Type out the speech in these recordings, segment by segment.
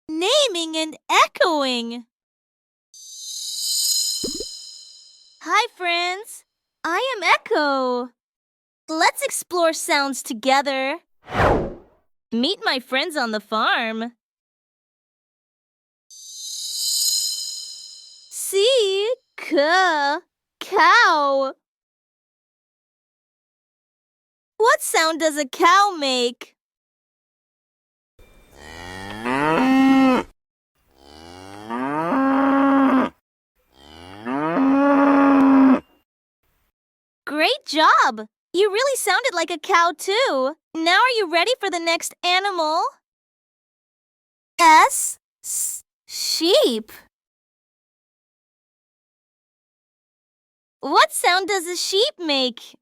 naming and echoing. Hi, friends. I am Echo. Let's explore sounds together. Meet my friends on the farm. See, cow. What sound does a cow make? Great job! You really sounded like a cow, too. Now are you ready for the next animal? Sheep. What sound does a sheep make?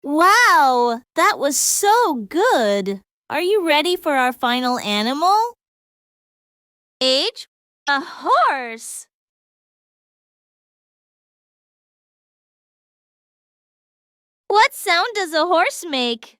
Wow, that was so good. Are you ready for our final animal? Age? A horse. What sound does a horse make?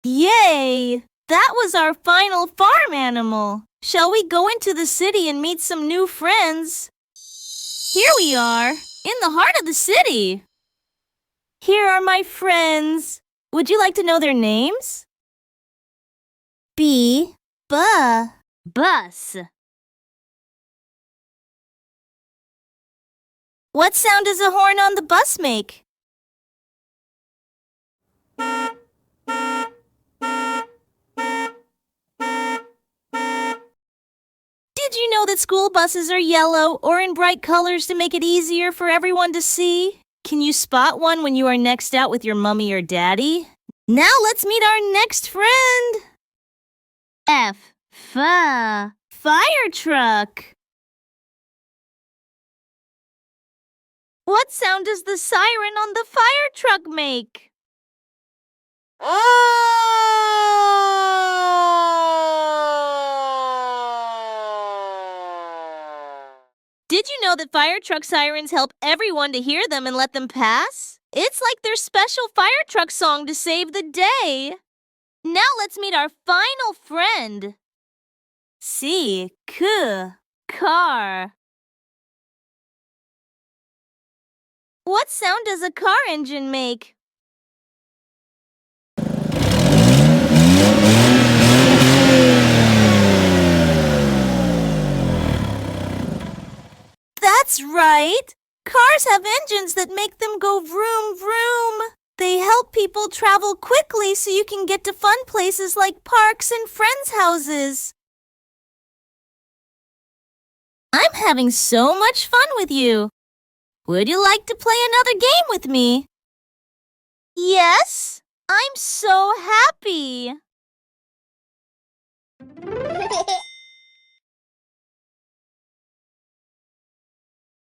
Yay! That was our final farm animal. Shall we go into the city and meet some new friends? Here we are, in the heart of the city. Here are my friends. Would you like to know their names? Bus. What sound does a horn on the bus make? Did you know that school buses are yellow or in bright colors to make it easier for everyone to see? Can you spot one when you are next out with your mommy or daddy? Now let's meet our next friend. Fire truck. What sound does the siren on the fire truck make? Did you know that fire truck sirens help everyone to hear them and let them pass? It's like their special fire truck song to save the day. Now let's meet our final friend. Car. What sound does a car engine make? That's right! Cars have engines that make them go vroom, vroom. They help people travel quickly so you can get to fun places like parks and friends' houses. I'm having so much fun with you. Would you like to play another game with me? Yes, I'm so happy.